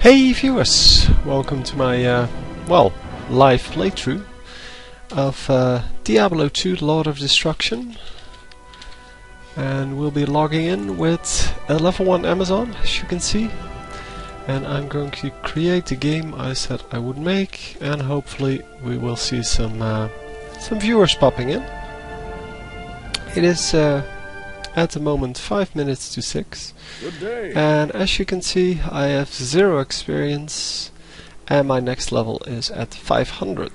Hey viewers, welcome to my live playthrough of Diablo 2 Lord of Destruction, and we'll be logging in with a level 1 Amazon, as you can see, and I'm going to create the game I said I would make, and hopefully we will see some viewers popping in. It is at the moment 5 minutes to 6. Good day. And as you can see, I have 0 experience and my next level is at 500.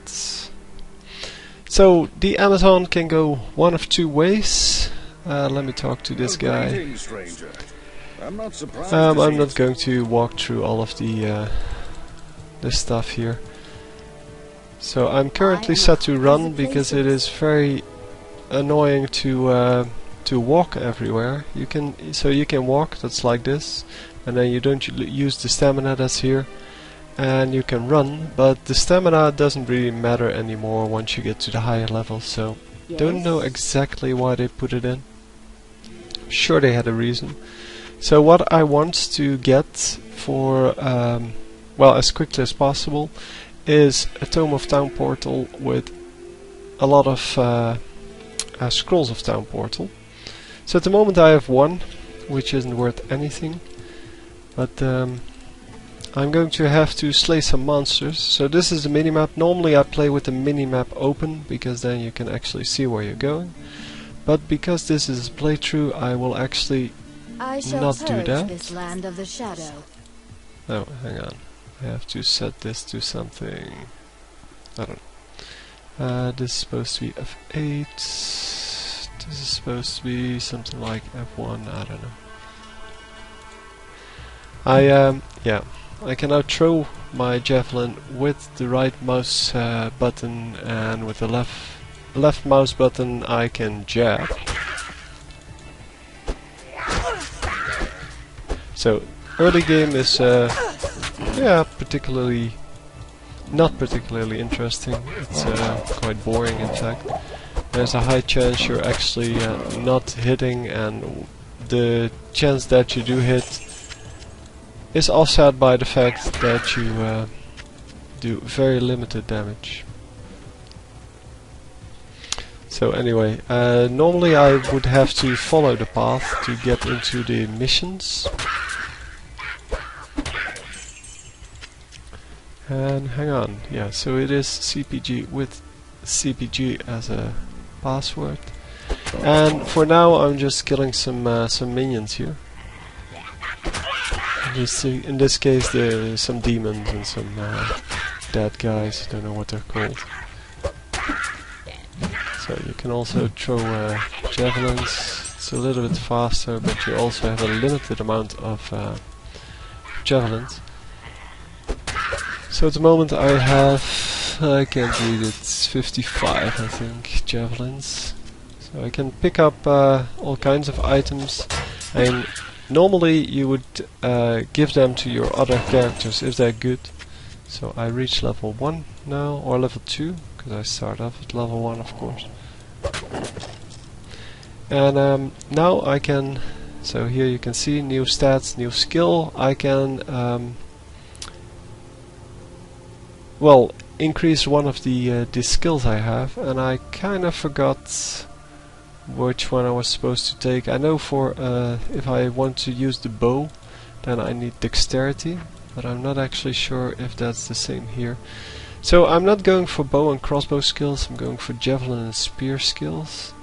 So the Amazon can go one of two ways. Let me talk to this guy. Greetings, stranger. I'm not surprised. I'm not going to walk through all of the stuff here. So I'm currently set to run because it is very annoying to walk everywhere. You can walk, that's like this, and then you don't use the stamina that's here, and you can run, but the stamina doesn't really matter anymore once you get to the higher level. So don't know exactly why they put it in. Sure, they had a reason. So what I want to get for as quickly as possible is a Tome of Town Portal with a lot of Scrolls of Town Portal. So at the moment I have one, which isn't worth anything, but I'm going to have to slay some monsters. So this is the minimap. Normally I play with the minimap open, because then you can actually see where you're going. But because this is a playthrough, I will actually not do that. This land of the shadow. Oh, hang on. I have to set this to something. I don't know. This is supposed to be F8. This is supposed to be something like F1, I don't know. I can now throw my javelin with the right mouse button, and with the left mouse button I can jab. So early game is not particularly interesting. It's quite boring, in fact. There's a high chance you're actually not hitting, and the chance that you do hit is offset by the fact that you do very limited damage. So anyway, normally I would have to follow the path to get into the missions. And hang on, yeah, so it is CPG with CPG as a password, and for now I'm just killing some minions here. In this case, there's some demons and some dead guys. Don't know what they're called. So you can also throw javelins. It's a little bit faster, but you also have a limited amount of javelins. So at the moment I have, I can't read it, it's 55 I think, javelins. So I can pick up all kinds of items, and normally you would give them to your other characters if they're good. So I reach level 1 now, or level 2, because I start off at level 1 of course. And now I can, so here you can see new stats, new skill. I can increase one of the skills I have, and I kind of forgot which one I was supposed to take. I know for if I want to use the bow, then I need dexterity, but I'm not actually sure if that's the same here. So I'm not going for bow and crossbow skills, I'm going for javelin and spear skills.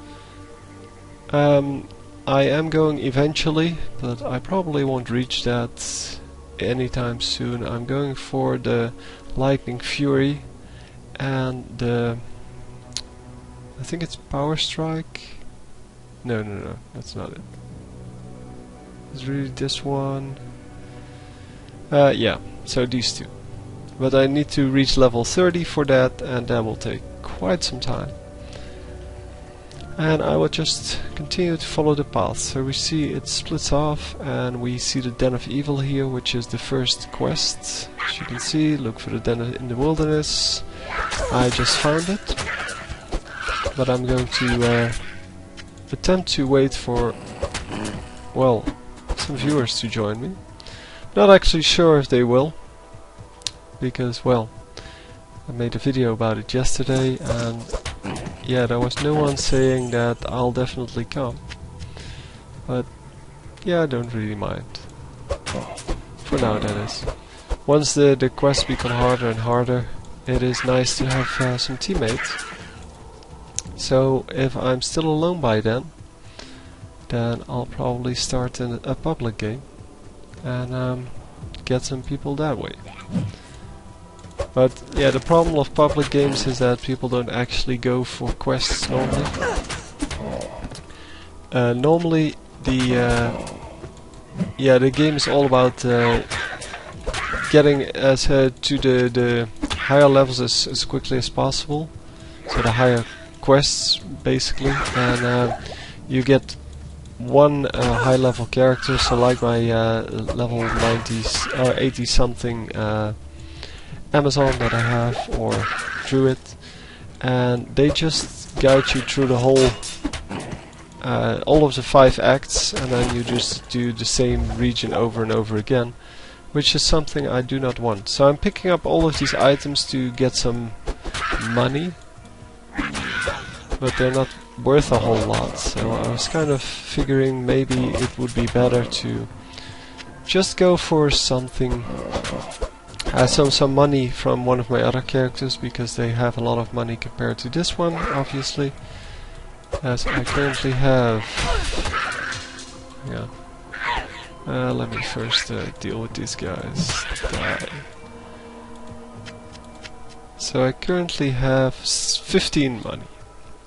I am going eventually, but I probably won't reach that anytime soon. I'm going for the Lightning Fury and the, I think it's Power Strike. No, that's not it. It's really this one. Yeah, so these two. But I need to reach level 30 for that, and that will take quite some time. And I will just continue to follow the path. So we see it splits off, and we see the Den of Evil here, which is the first quest. As you can see, look for the Den in the wilderness. I just found it, but I'm going to attempt to wait for, well, some viewers to join me. Not actually sure if they will. because, well, I made a video about it yesterday, and yeah, there was no one saying that I'll definitely come. But yeah, I don't really mind. For now, that is. Once the quests become harder and harder, it is nice to have some teammates. So if I'm still alone by then I'll probably start a public game and get some people that way. But yeah, the problem of public games is that people don't actually go for quests normally. Normally the game is all about getting to the higher levels as quickly as possible. So the higher quests basically, and you get one high level character, so like my level 90s or 80 something Amazon that I have, or Druid, and they just guide you through the whole all of the 5 acts, and then you just do the same region over and over again, which is something I do not want. So I'm picking up all of these items to get some money, but they're not worth a whole lot, so I was kind of figuring maybe it would be better to just go for something, some money from one of my other characters, because they have a lot of money compared to this one, obviously, as I currently have. Yeah. Let me first deal with these guys. Die. So I currently have 15 money.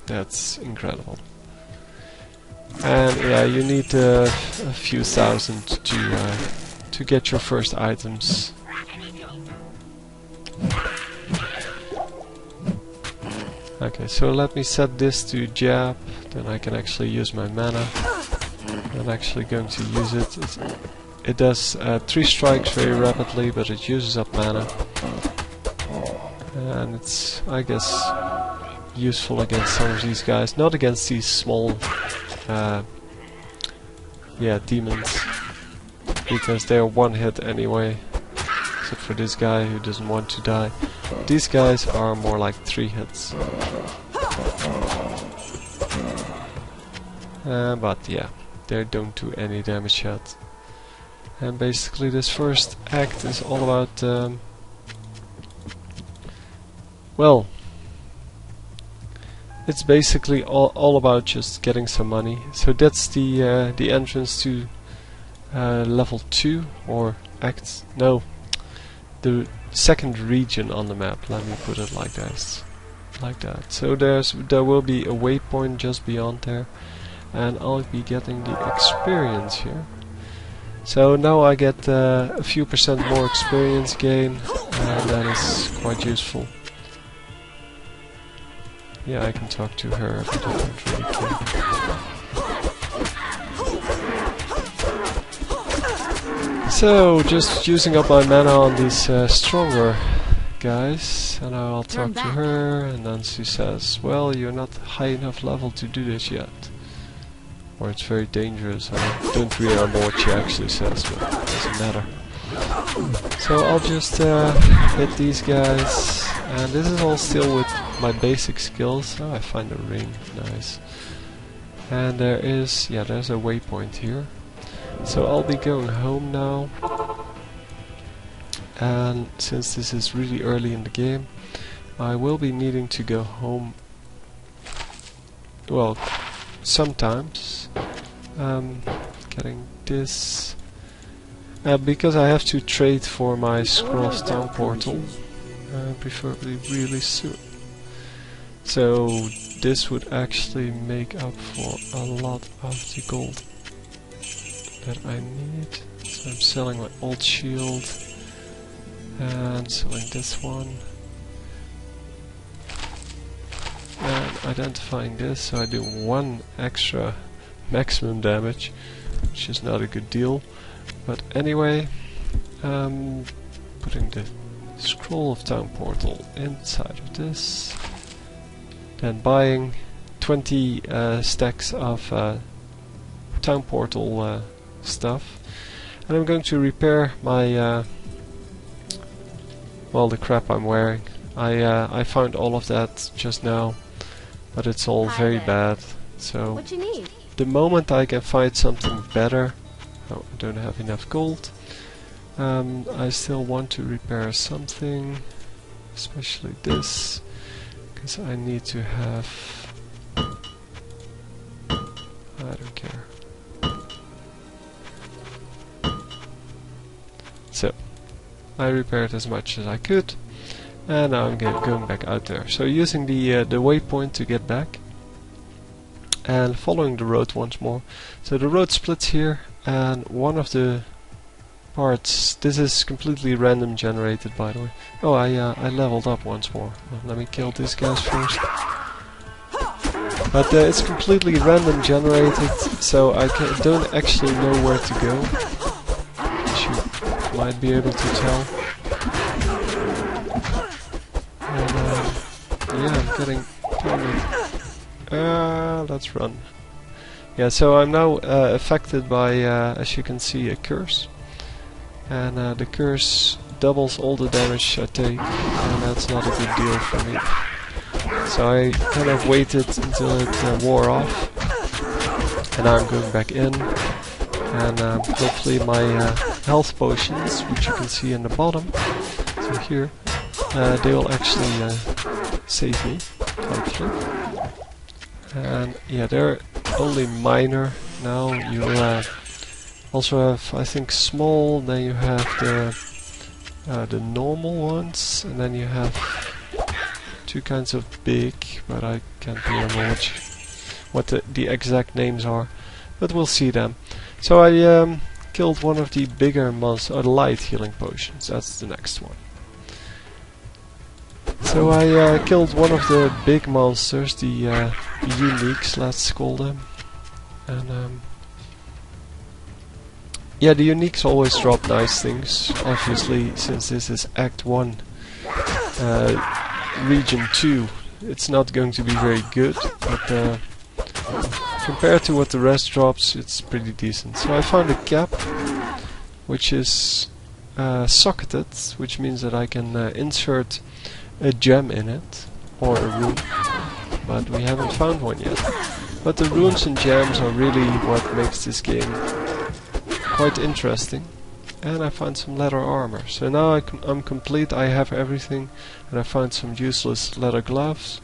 That's incredible. And yeah, you need a few thousand to get your first items. Okay, so let me set this to jab, then I can actually use my mana. I'm actually going to use it. It does 3 strikes very rapidly, but it uses up mana. And it's, I guess, useful against some of these guys, not against these small demons, because they're one hit anyway, except for this guy who doesn't want to die. These guys are more like 3 hits. But yeah, they don't do any damage yet. And basically this first act is all about well, it's basically all about just getting some money. So that's the entrance to level 2, or act, no, the second region on the map. Let me put it like that. So there will be a waypoint just beyond there, and I'll be getting the experience here. So now I get a few % more experience gain, and that is quite useful. Yeah, I can talk to her, but I don't really care. So, just using up my mana on these stronger guys, and I'll talk to her, and then she says, well, you're not high enough level to do this yet. Or it's very dangerous. I don't really remember what she actually says, but it doesn't matter. So I'll just hit these guys, and this is all still with my basic skills. Oh, I find a ring, nice. And there's a waypoint here. So I'll be going home now. And since this is really early in the game, I will be needing to go home, well, sometimes. Getting this because I have to trade for my Scroll of Town portal, preferably really soon. So this would actually make up for a lot of the gold that I need. So I'm selling my old shield and selling this one, and identifying this, so I do 1 extra maximum damage, which is not a good deal. But anyway, putting the Scroll of Town portal inside of this, then buying 20 stacks of Town portal stuff, and I'm going to repair my well, the crap I'm wearing. I found all of that just now, but it's all very bad. So What you need? the moment I can find something better, oh, I don't have enough gold. I still want to repair something, especially this, because I need to have. I don't care. So I repaired as much as I could, and now I'm going back out there. So using the waypoint to get back, and following the road once more. So the road splits here, and one of the parts. This is completely random generated, by the way. Oh, I leveled up once more. Well, let me kill these guys first. But it's completely random generated, so I don't actually know where to go. As you might be able to tell. And yeah, I'm getting totally. Let's run. Yeah, so I'm now affected by, as you can see, a curse. And the curse doubles all the damage I take, and that's not a good deal for me. So I kind of waited until it wore off, and now I'm going back in, and hopefully my health potions, which you can see in the bottom, so here, they will actually save me, hopefully. And yeah, they're only minor now. You'll also have, I think, small, then you have the normal ones, and then you have two kinds of big, but I can't remember what the exact names are, but we'll see them. So I killed one of the bigger monsters, or the light healing potions, that's the next one. So I killed one of the big monsters, the uniques, let's call them, and yeah, the uniques always drop nice things, obviously, since this is Act 1, Region 2, it's not going to be very good, but compared to what the rest drops, it's pretty decent. So I found a cap, which is socketed, which means that I can insert a gem in it, or a rune, but we haven't found one yet. But the runes and gems are really what makes this game quite interesting. And I found some leather armor. So now I'm complete, I have everything, and I found some useless leather gloves.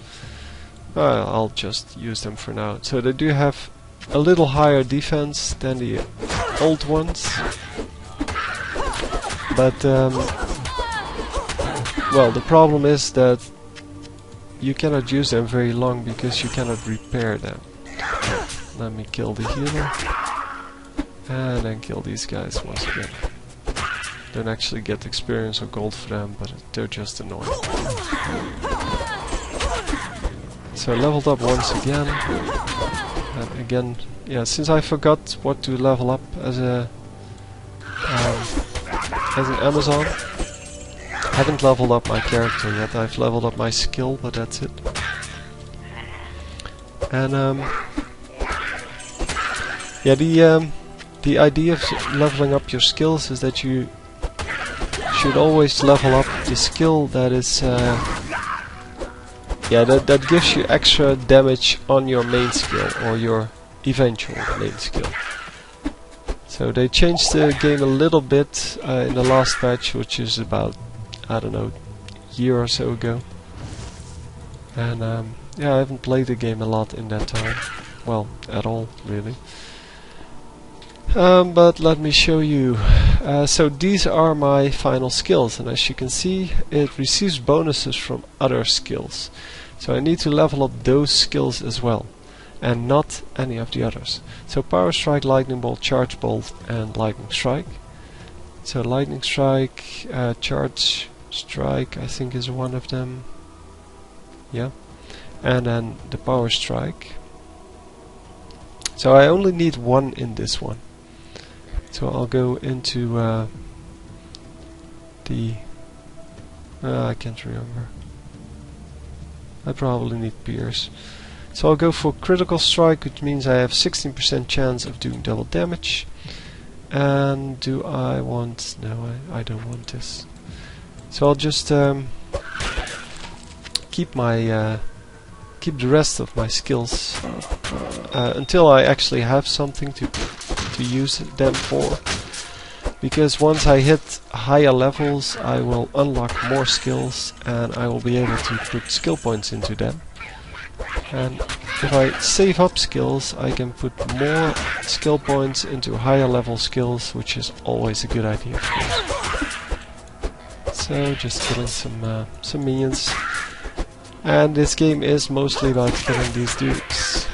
I'll just use them for now. So they do have a little higher defense than the old ones. But, well, the problem is that you cannot use them very long because you cannot repair them. Let me kill the healer. And then kill these guys once again. Don't actually get experience or gold for them, but they're just annoying. So I leveled up once again. And again, yeah, since I forgot what to level up as an Amazon, I haven't leveled up my character yet. I've leveled up my skill, but that's it. And yeah, the idea of leveling up your skills is that you should always level up the skill that is yeah, that gives you extra damage on your main skill or your eventual main skill. So they changed the game a little bit in the last patch, which is about, I don't know, a year or so ago. And yeah, I haven't played the game a lot in that time. Well, at all, really. But let me show you. So these are my final skills, and as you can see, it receives bonuses from other skills. So I need to level up those skills as well, and not any of the others. So Power Strike, Lightning Bolt, Charge Bolt, and Lightning Strike. So Lightning Strike, Charge Strike, I think is one of them. Yeah, and then the Power Strike. So I only need one in this one. So I'll go into the... I can't remember. I probably need Pierce. So I'll go for Critical Strike, which means I have 16% chance of doing double damage. And do I want... No, I don't want this. So I'll just keep my keep the rest of my skills until I actually have something to use them for. Because once I hit higher levels, I will unlock more skills and I will be able to put skill points into them. And if I save up skills, I can put more skill points into higher level skills, which is always a good idea, of course. So just killing some minions. And this game is mostly about killing these dudes.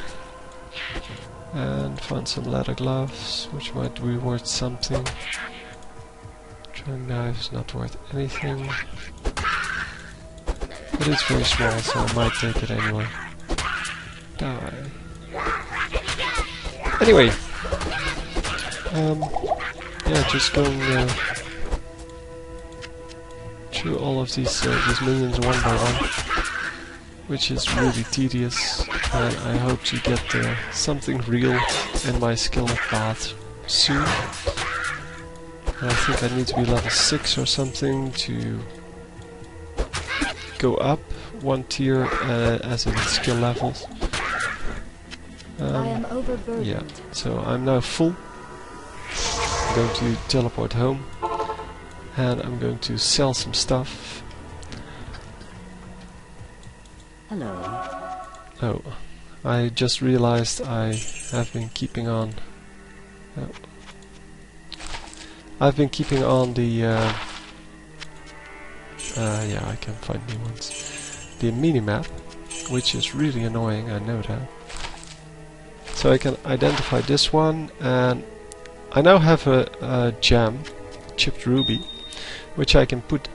And find some leather gloves, which might be worth something. Throwing knives, not worth anything. But it's very small, so I might take it anyway. Die. Anyway, yeah, just going through all of these minions one by one, which is really tedious, and I hope to get something real in my skill path soon. And I think I need to be level 6 or something to go up one tier as in skill levels. I am overburdened. Yeah, so I'm now full. I'm going to teleport home and I'm going to sell some stuff. Hello. Oh, I just realized I have been keeping on. Oh. I've been keeping on the. Yeah, I can find new ones. The minimap, which is really annoying. I know that. So I can identify this one, and I now have a gem, chipped ruby, which I can put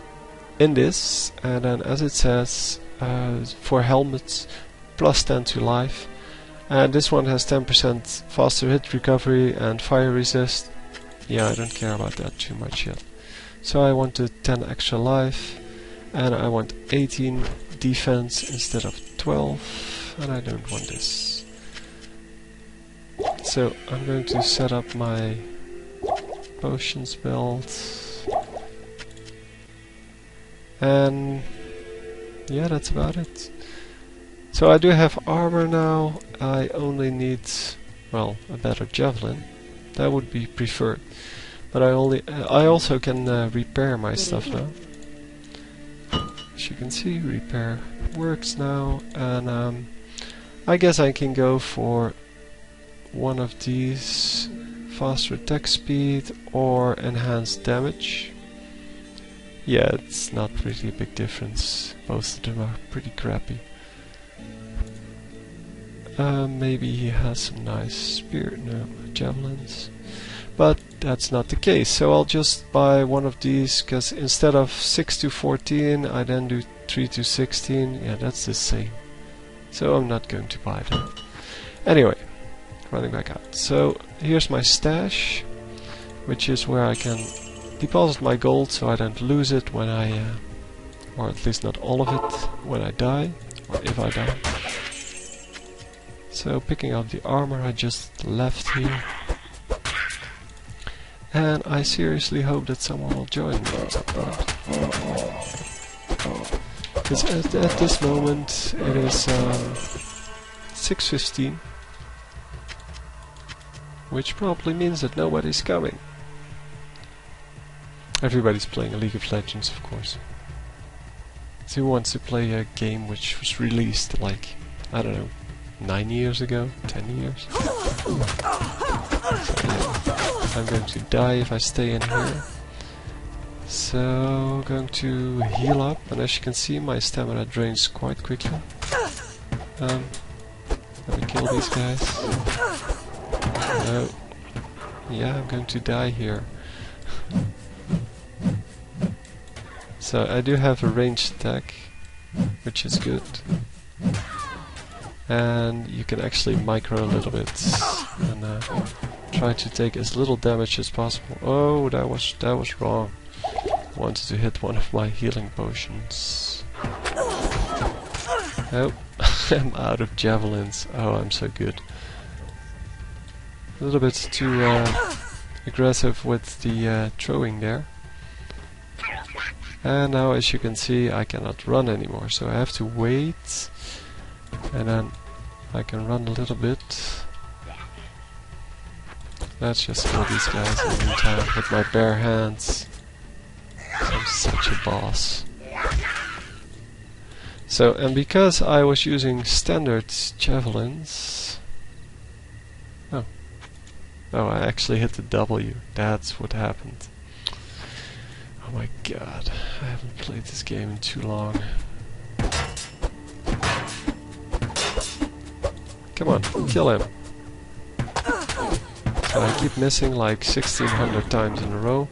in this, and then as it says, for helmets, plus 10 to life, and this one has 10% faster hit recovery and fire resist. Yeah, I don't care about that too much yet. So I wanted 10 extra life, and I want 18 defense instead of 12, and I don't want this. So I'm going to set up my potions build, and yeah, that's about it. So I do have armor now. I only need, well, a better javelin. That would be preferred. But I also can repair my stuff now. As you can see, repair works now, and I guess I can go for one of these, faster attack speed or enhanced damage. Yeah, it's not really a big difference. Both of them are pretty crappy. Maybe he has some nice spear, no, javelins. But that's not the case, so I'll just buy one of these, because instead of 6 to 14 I then do 3 to 16. Yeah, that's the same. So I'm not going to buy that. Anyway, running back out. So here's my stash, which is where I can deposit my gold so I don't lose it when I, or at least not all of it, when I die, or if I die. So picking up the armor I just left here. And I seriously hope that someone will join me at some point. Because at this moment it is 6:15, which probably means that nobody's coming. Everybody's playing a League of Legends, of course. So who wants to play a game which was released like, I don't know, 9 years ago? 10 years? So, yeah. I'm going to die if I stay in here. So, going to heal up, and as you can see my stamina drains quite quickly. Let me kill these guys. No. Yeah, I'm going to die here. So I do have a ranged attack, which is good. And you can actually micro a little bit and try to take as little damage as possible. Oh, that was wrong. I wanted to hit one of my healing potions. Oh, I'm out of javelins. Oh, I'm so good. A little bit too aggressive with the throwing there. And now, as you can see, I cannot run anymore, so I have to wait, and then I can run a little bit. Let's just kill these guys in the meantime with my bare hands. I'm such a boss. So, and because I was using standard javelins... Oh, I actually hit the W. That's what happened. Oh my god, I haven't played this game in too long. Come on, kill him. So I keep missing like 1600 times in a row,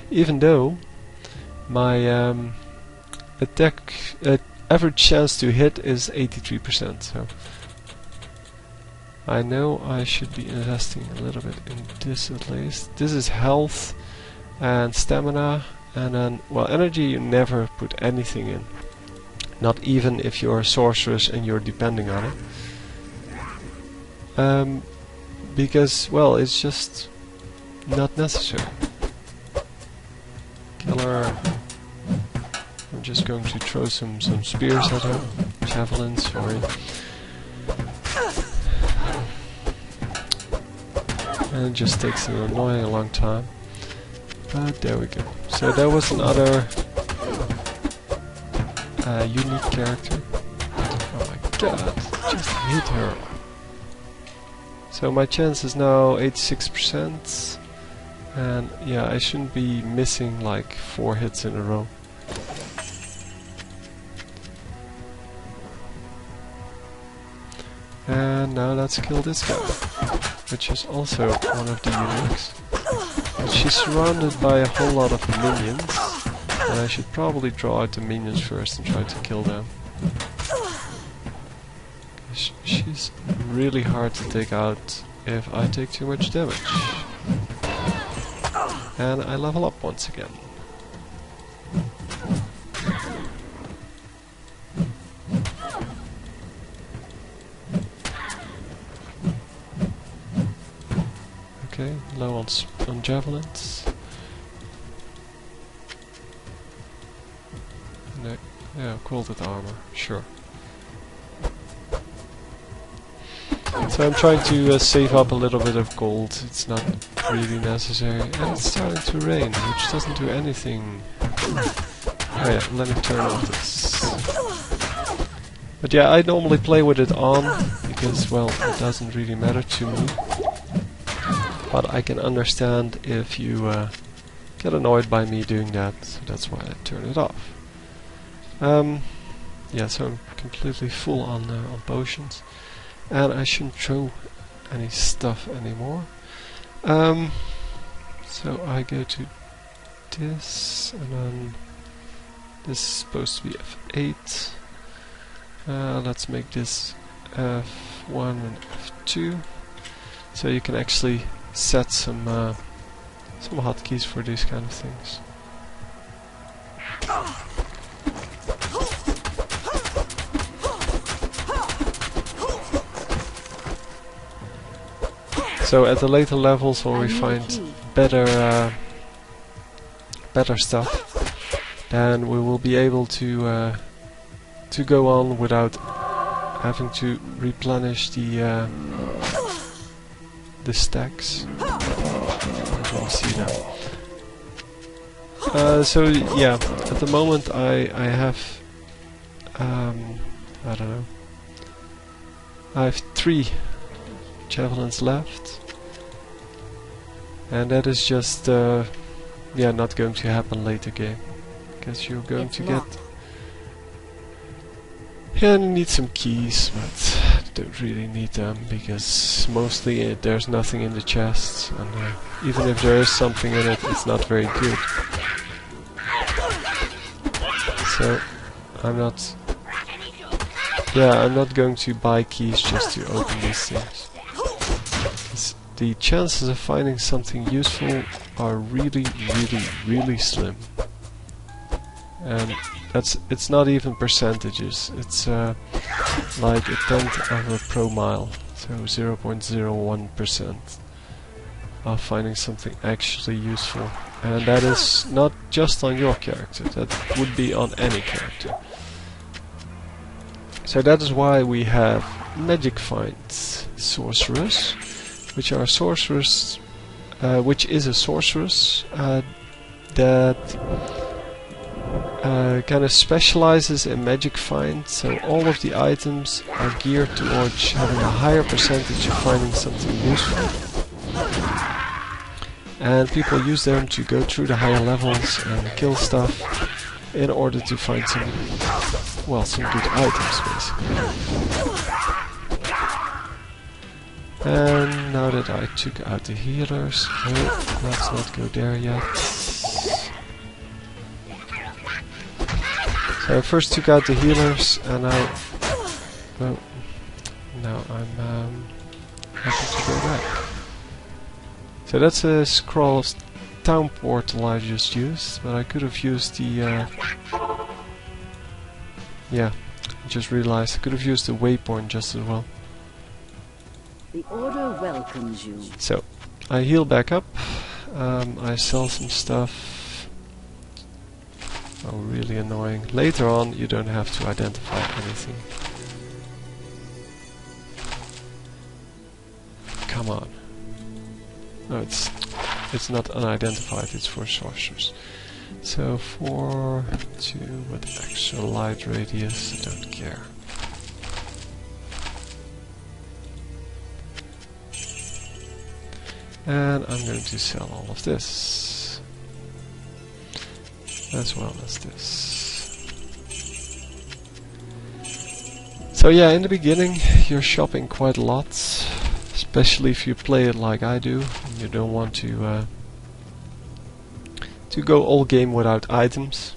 even though my attack average chance to hit is 83%. So I know I should be investing a little bit in this at least. This is health and stamina, and then, well, energy you never put anything in. Not even if you're a sorceress and you're depending on it. Because, well, it's just not necessary. Killer. I'm just going to throw some spears at her. Javelins, sorry. And it just takes an annoying long time. But there we go. So that was another unique character. Oh my god, just hit her. So my chance is now 86%. And yeah, I shouldn't be missing like 4 hits in a row. And now let's kill this guy, which is also one of the uniques. But she's surrounded by a whole lot of minions, and I should probably draw out the minions first and try to kill them. She's really hard to take out if I take too much damage. And I level up once again. Okay, low on javelins. No, yeah, quilted armor, sure. So I'm trying to save up a little bit of gold. It's not really necessary. And it's starting to rain, which doesn't do anything. Oh yeah, let me turn off this. But yeah, I normally play with it on, because, well, it doesn't really matter to me. But I can understand if you get annoyed by me doing that, so that's why I turn it off. Yeah, so I'm completely full on potions. And I shouldn't throw any stuff anymore. So I go to this, and then this is supposed to be F8. Let's make this F1 and F2. So you can actually set some hotkeys for these kind of things. So at the later levels, when we find better stuff, then we will be able to go on without having to replenish the stacks. You can see now. So yeah, at the moment I have I don't know. I have 3 javelins left, and that is just yeah, not going to happen later game, because you're going to get, yeah, you need some keys, but don't really need them, because mostly there's nothing in the chests, and even if there is something in it, it's not very good. So I'm not going to buy keys just to open these things. The chances of finding something useful are really, really, really slim. And it's not even percentages, it's like 1/10 of a pro mile, so 0.01% of finding something actually useful. And that is not just on your character, that would be on any character. So that is why we have magic find sorcerers, which are sorcerers, which is a sorceress that kind of specializes in magic find. So all of the items are geared towards having a higher percentage of finding something useful. And people use them to go through the higher levels and kill stuff in order to find some, well, some good items basically. And now that I took out the healers, oh, let's not go there yet. So I first took out the healers and now, well, now I'm happy to go back. So that's a scroll of town portal I just used, but I could have used the yeah, I just realized I could have used the waypoint just as well. The order welcomes you. So I heal back up, I sell some stuff. Oh, really annoying. Later on you don't have to identify anything. Come on. No, it's not unidentified, it's for sorcerers. So 4, 2 with extra light radius, I don't care. And I'm going to sell all of this, as well as this. So yeah, in the beginning you're shopping quite a lot, especially if you play it like I do, and you don't want to go all game without items,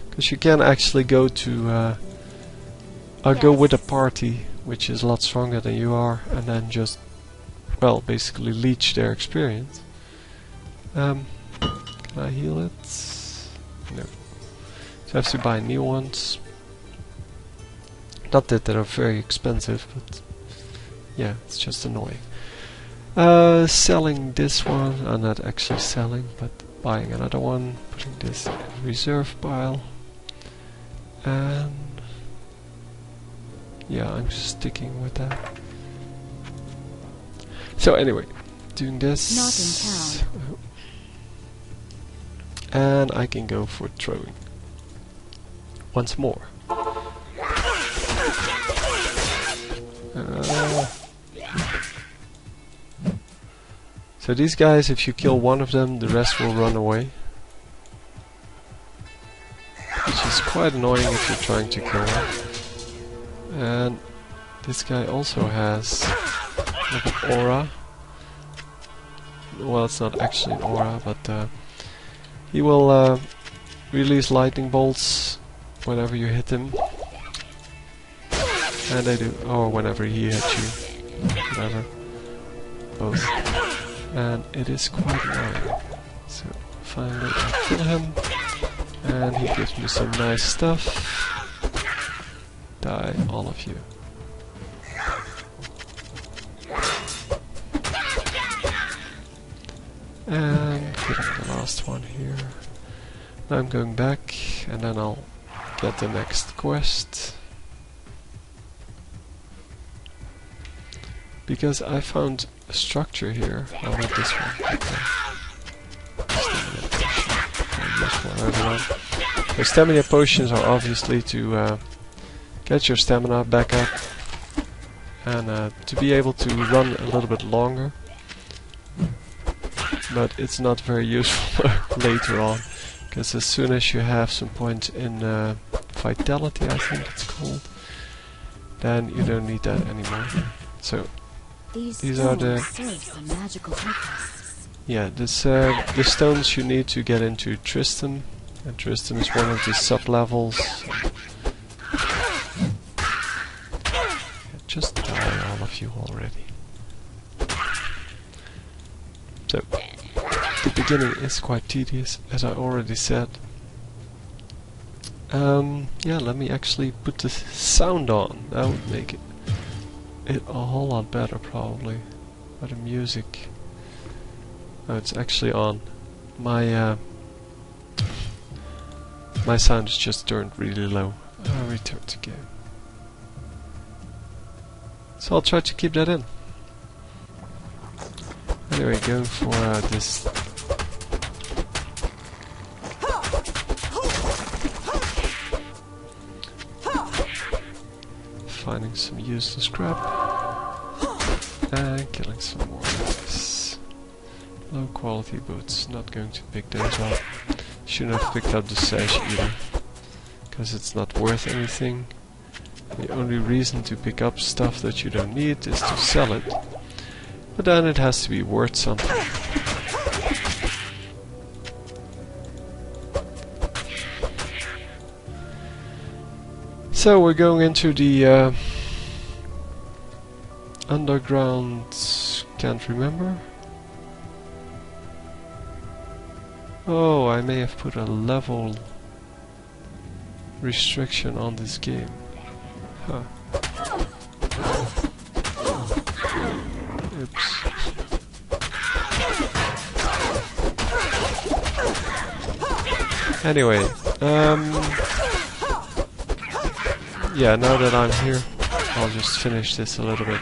because you can actually go to go with a party which is a lot stronger than you are, and then just, well, basically leech their experience. Can I heal it? No. So I have to buy new ones. Not that they're very expensive, but yeah, it's just annoying. Selling this one, I'm not actually selling, but buying another one, putting this in reserve pile, and yeah, I'm just sticking with that. So anyway, doing this, Not in town. And I can go for throwing once more. So these guys, if you kill one of them, the rest will run away, which is quite annoying if you're trying to kill one. And this guy also has like an aura. Well, it's not actually an aura, but he will release lightning bolts whenever you hit him. And they do, or whenever he hits you, whatever, both. And it is quite annoying. So finally I kill him, and he gives me some nice stuff. Die, all of you. And getting the last one here. Now I'm going back, and then I'll get the next quest. Because I found a structure here. Oh, not this one. Okay. Stamina potion. Useful for everyone. The stamina potions are obviously to get your stamina back up and to be able to run a little bit longer. But it's not very useful later on, because as soon as you have some points in vitality, I think it's called, then you don't need that anymore. So these are the the stones you need to get into Tristan, and Tristan is one of the sub-levels. Just die, all of you already. So the beginning is quite tedious, as I already said. Yeah, let me actually put the sound on. That would make it a whole lot better, probably. But the music, oh, it's actually on. my my sound is just turned really low. Return to game. So I'll try to keep that in. Anyway, going for this. Finding some useless scrap and killing some more guys. Low quality boots, not going to pick those up. Shouldn't have picked up the sash either, because it's not worth anything. The only reason to pick up stuff that you don't need is to sell it, but then it has to be worth something. So we're going into the underground, can't remember. Oh, I may have put a level restriction on this game. Huh. Oops. Anyway, yeah, now that I'm here, I'll just finish this a little bit.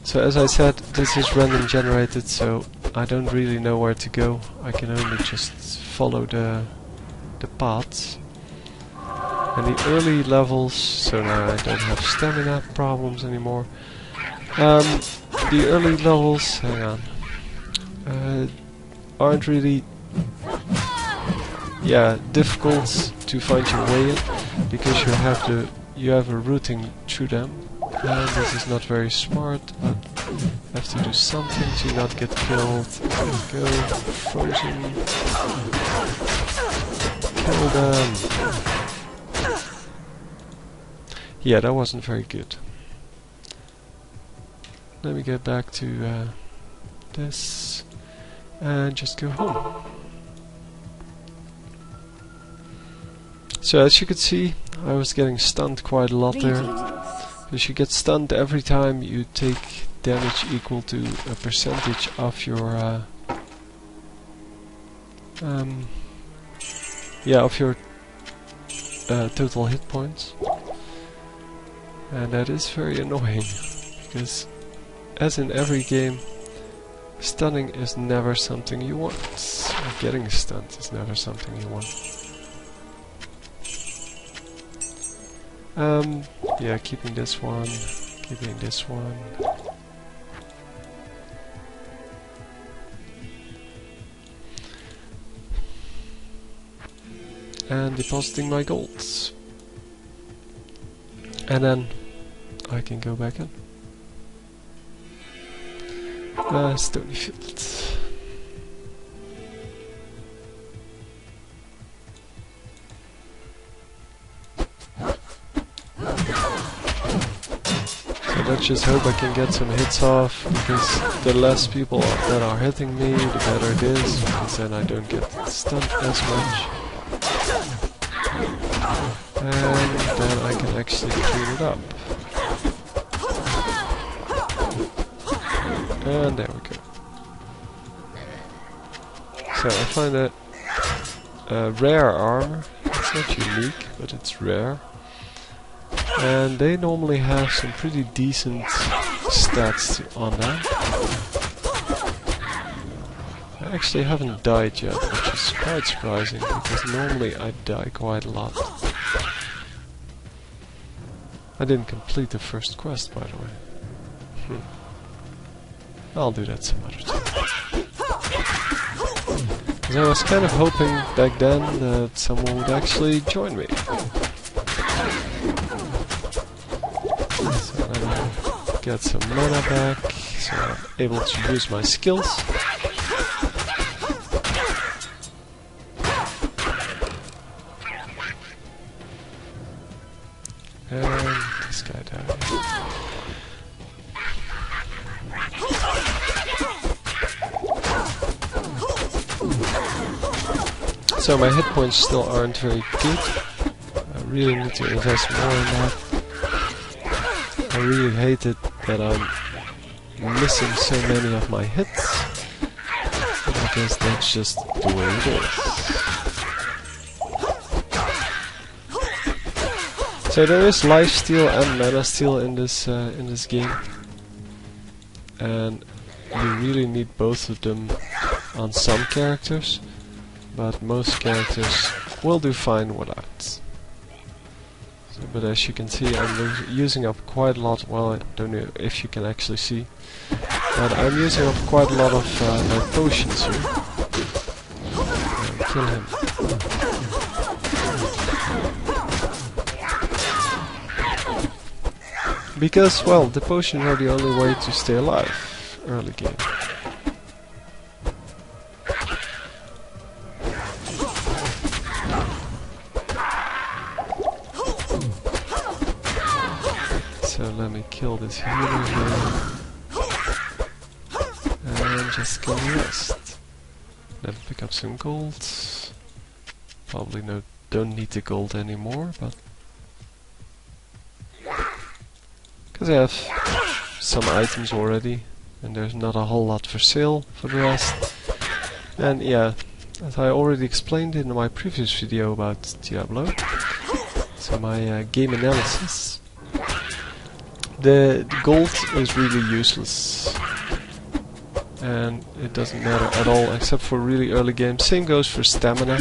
So as I said, this is random generated, so I don't really know where to go. I can only just follow the paths. And the early levels, so now I don't have stamina problems anymore. The early levels, hang on, aren't really difficult to find your way in, because you have a routing through them. And this is not very smart, but I have to do something to not get killed. There we go, frozen. Kill them. Yeah, that wasn't very good. Let me get back to this and just go home. So as you could see, I was getting stunned quite a lot there. Because you get stunned every time you take damage equal to a percentage of your total hit points. And that is very annoying, because as in every game, stunning is never something you want. Or getting stunned is never something you want. Yeah, keeping this one, keeping this one. And depositing my golds. And then I can go back in. Stony Field. Let's just hope I can get some hits off, because the less people that are hitting me, the better it is, because then I don't get stunned as much. And then I can actually clean it up. And there we go. So I find that rare armor. It's not unique, but it's rare. And they normally have some pretty decent stats on that. I actually haven't died yet, which is quite surprising, because normally I die quite a lot. I didn't complete the first quest, by the way. I'll do that some other time. Because I was kind of hoping back then that someone would actually join me. Get some mana back, so I'm able to use my skills. And this guy died. So my hit points still aren't very good. I really need to invest more in that. I really hate it that I'm missing so many of my hits. And I guess that's just the way it is. So there is lifesteal and mana steal in this game, and you really need both of them on some characters, but most characters will do fine without. So, but as you can see, I'm using up quite a lot. Well, I don't know if you can actually see, but I'm using up quite a lot of my potions here. Kill him. Because, well, the potions are the only way to stay alive early game. So let me kill this healer here. And just kill the rest. Then pick up some gold. Probably don't need the gold anymore, but because I have some items already, and there's not a whole lot for sale for the rest. And yeah, as I already explained in my previous video about Diablo, so my game analysis, the gold is really useless, and it doesn't matter at all except for really early game. Same goes for stamina.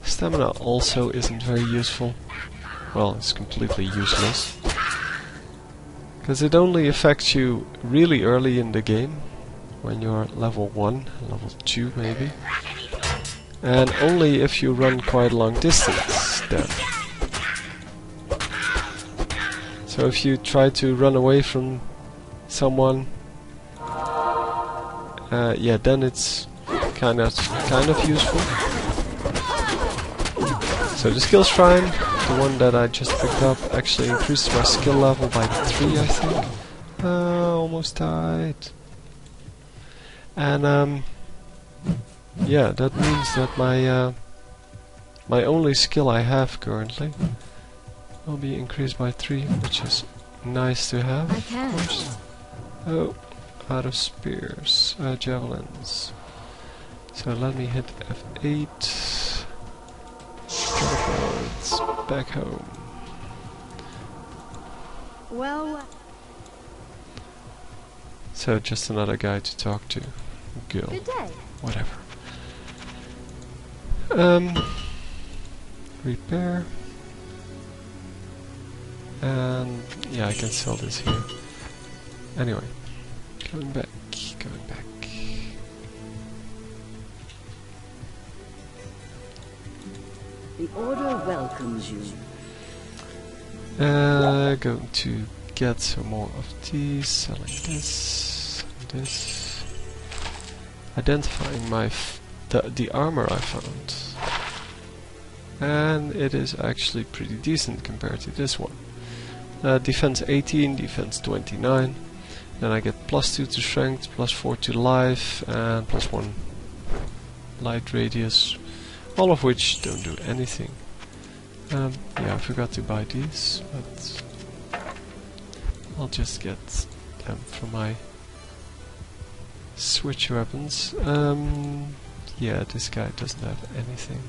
Stamina also isn't very useful. Well, it's completely useless, because it only affects you really early in the game, when you're level 1, level 2 maybe, and only if you run quite a long distance then. So if you try to run away from someone, yeah, then it's kind of useful. So the skill shrine, the one that I just picked up, actually increased my skill level by 3, I think. Almost died. And yeah, that means that my only skill I have currently will be increased by 3, which is nice to have, of course. Oh, out of spears, javelins. So let me hit F8. Teleports back home. Well. So just another guy to talk to. Girl. Good day. Whatever. Repair. And yeah, I can sell this here. Anyway, going back. The order welcomes you. Going to get some more of these, selling this, this. Identifying the armor I found. And it is actually pretty decent compared to this one. Defense 18, defense 29. Then I get +2 to strength, +4 to life, and +1 light radius. All of which don't do anything. Yeah, I forgot to buy these, but I'll just get them for my switch weapons. Yeah, this guy doesn't have anything.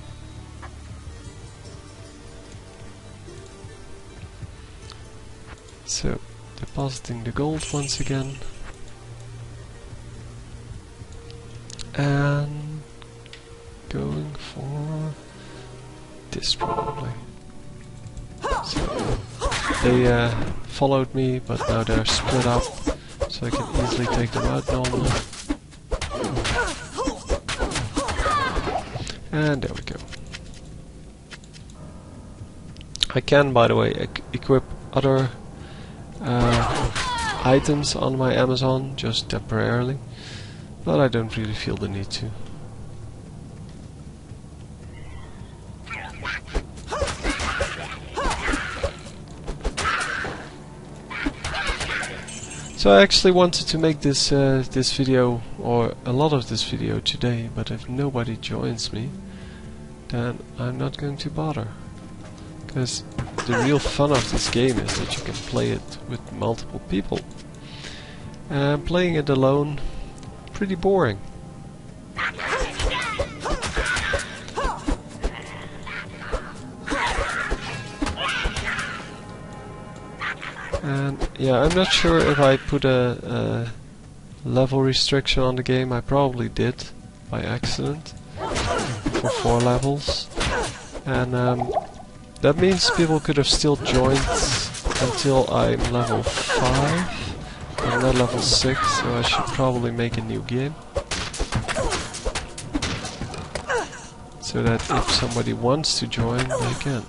So, depositing the gold once again. And going for this probably. So, they followed me, but now they're split up, so I can easily take them out normally. And there we go. I can, by the way, equip other items on my Amazon, just temporarily, but I don't really feel the need to. So I actually wanted to make this this video, or a lot of this video today, but if nobody joins me, then I'm not going to bother. Because the real fun of this game is that you can play it with multiple people. And playing it alone, pretty boring. And yeah, I'm not sure if I put a level restriction on the game. I probably did by accident for 4 levels, and that means people could have still joined until I'm level 5. I'm not level 6, so I should probably make a new game, so that if somebody wants to join, they can.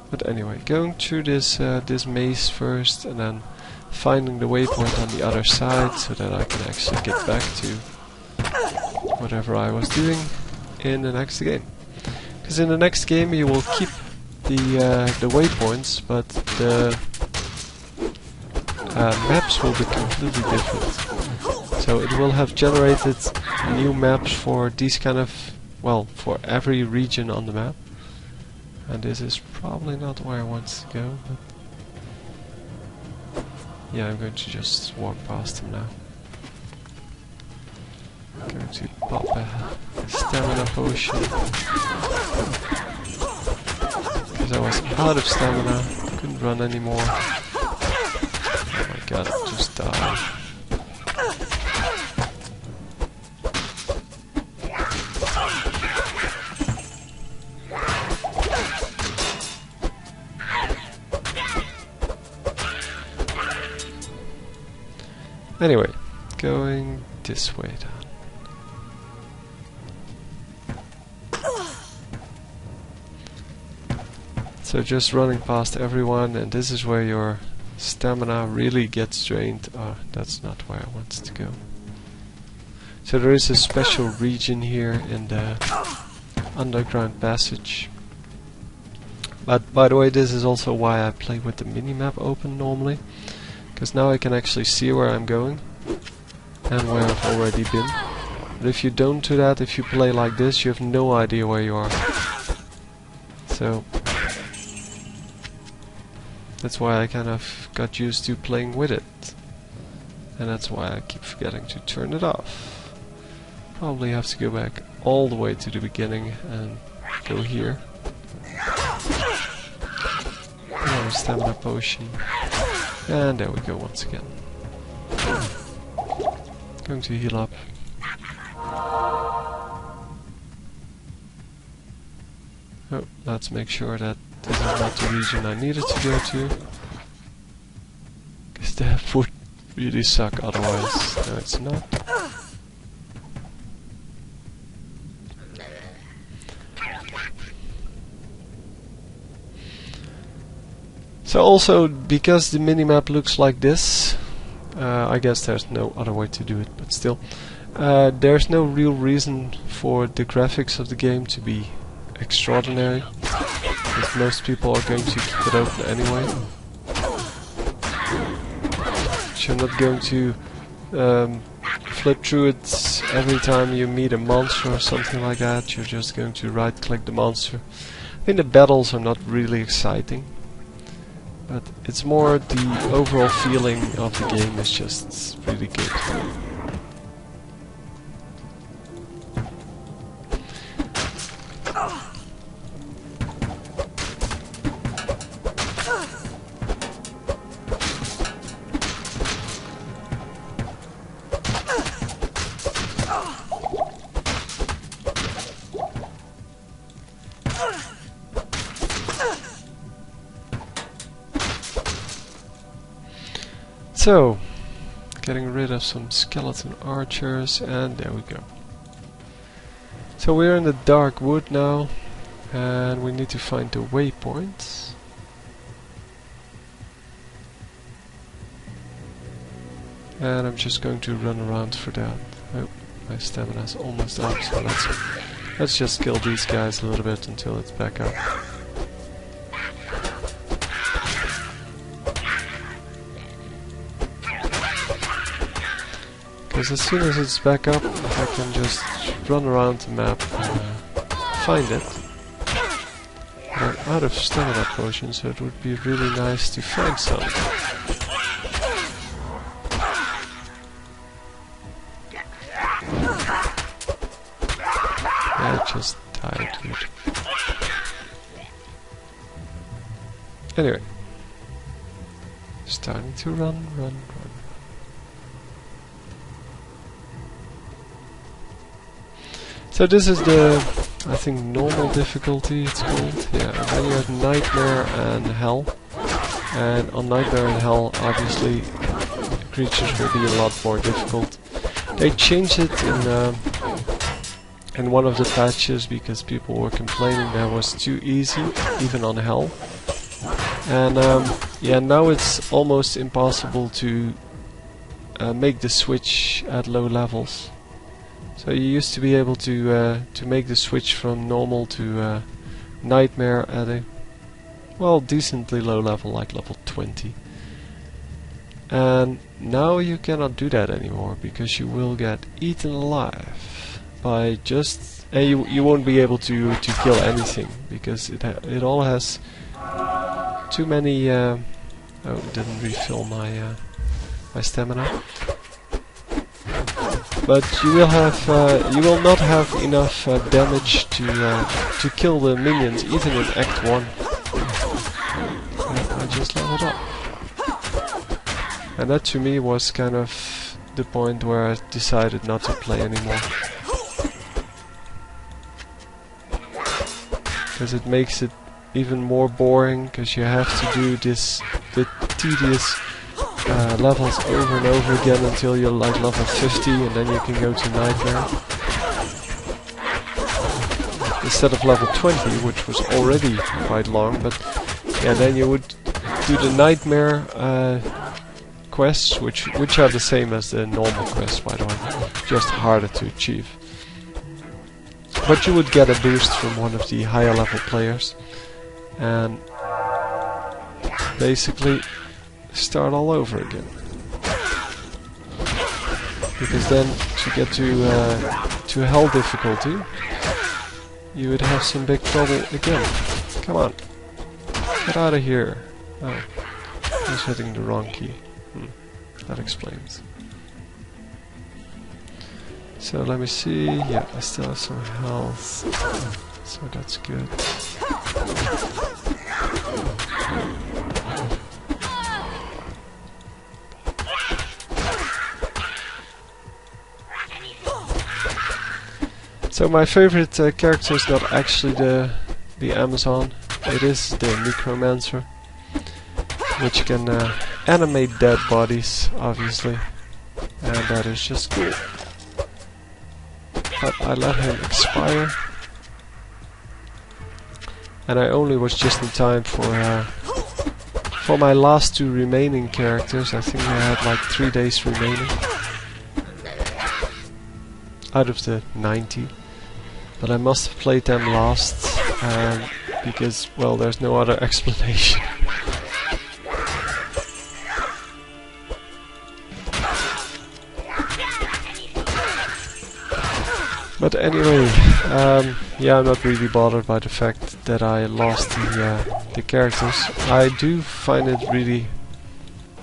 But anyway, going through this this maze first, and then finding the waypoint on the other side, so that I can actually get back to whatever I was doing in the next game. Because in the next game you will keep the waypoints, but the maps will be completely different. So it will have generated new maps for these kind of, well, for every region on the map. And this is probably not where I want to go, but yeah, I'm going to just walk past them now. I'm going to pop a stamina potion, because I was out of stamina, couldn't run anymore. Oh my god, I just died. Anyway, going this way down. So just running past everyone, and this is where your stamina really gets drained. Oh, that's not where I wanted to go. So there is a special region here in the underground passage. But by the way, this is also why I play with the minimap open normally. Because now I can actually see where I'm going and where I've already been. But if you don't do that, if you play like this, you have no idea where you are. So that's why I kind of got used to playing with it. And that's why I keep forgetting to turn it off. Probably have to go back all the way to the beginning and go here. Another stamina potion. And there we go once again. Going to heal up. Oh, let's make sure that this is not the region I needed to go to. Because that would really suck otherwise. No, it's not. So also, because the minimap looks like this, I guess there's no other way to do it, but still, there's no real reason for the graphics of the game to be extraordinary, because most people are going to keep it open anyway. So you're not going to flip through it every time you meet a monster or something like that. You're just going to right click the monster. I think the battles are not really exciting, but it's more the overall feeling of the game is just really good. So, getting rid of some skeleton archers, and there we go. So we're in the dark wood now, and we need to find the waypoints. And I'm just going to run around for that. Oh, my stamina's almost up, so let's just kill these guys a little bit until it's back up. Because as soon as it's back up, I can just run around the map and find it. I out of stamina potions, so it would be really nice to find some. I just died, dude. Anyway. Starting to run. So this is the, I think, normal difficulty it's called. Yeah, and then you have Nightmare and Hell. And on Nightmare and Hell, obviously, creatures will be a lot more difficult. They changed it in one of the patches because people were complaining that was too easy, even on Hell. And yeah, now it's almost impossible to make the switch at low levels. So you used to be able to make the switch from normal to Nightmare at a, well, decently low level, like level 20. And now you cannot do that anymore because you will get eaten alive by just, and you won't be able to kill anything because it all has too many. Oh, it didn't refill my my stamina. But you will have, you will not have enough damage to kill the minions, even in Act 1. And I just leveled up, and that to me was kind of the point where I decided not to play anymore, because it makes it even more boring, because you have to do the tedious levels over and over again until you're like level 50, and then you can go to Nightmare. Instead of level 20, which was already quite long, but yeah, then you would do the Nightmare quests, which are the same as the normal quests, by the way, just harder to achieve. But you would get a boost from one of the higher level players, and basically start all over again. Because then to get to Hell difficulty, you would have some big trouble again. Come on, get out of here. Oh, I was hitting the wrong key. That explains. So let me see. Yeah, I still have some health, so that's good. So my favorite character is not actually the Amazon, it is the Necromancer, which can animate dead bodies, obviously, and that is just cool. But I let him expire, and I only was just in time for my last two remaining characters. I think I had like 3 days remaining out of the 90. But I must have played them last, because, well, there's no other explanation. But anyway, yeah, I'm not really bothered by the fact that I lost the characters. I do find it really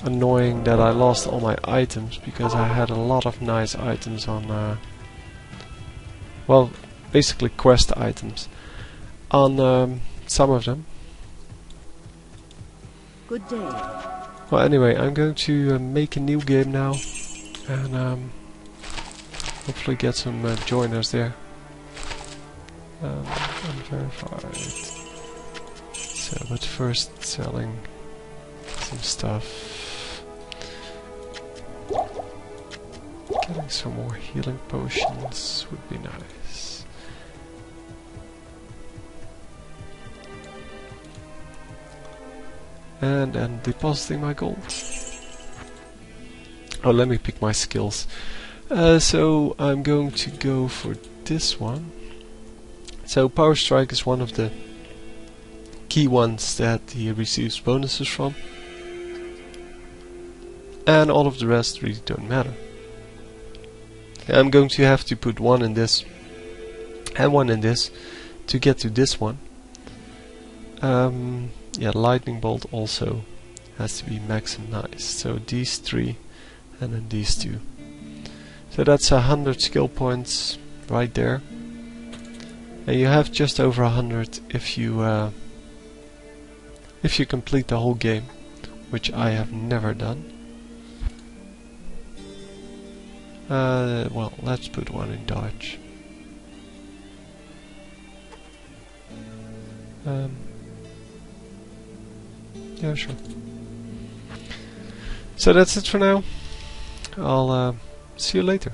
annoying that I lost all my items, because I had a lot of nice items on, well, basically quest items on some of them. Good day. Well, anyway, I'm going to make a new game now, and hopefully get some joiners there. Unverified. So, but first selling some stuff. Getting some more healing potions would be nice. And then depositing my gold. Oh, let me pick my skills. So I'm going to go for this one. So Power Strike is one of the key ones that he receives bonuses from, and all of the rest really don't matter. I'm going to have to put one in this and one in this to get to this one. Yeah, lightning bolt also has to be maximized. So these 3 and then these 2. So that's 100 skill points right there. And you have just over 100 if you complete the whole game, which I have never done. Well, let's put one in dodge. Yeah, sure. So that's it for now. I'll see you later.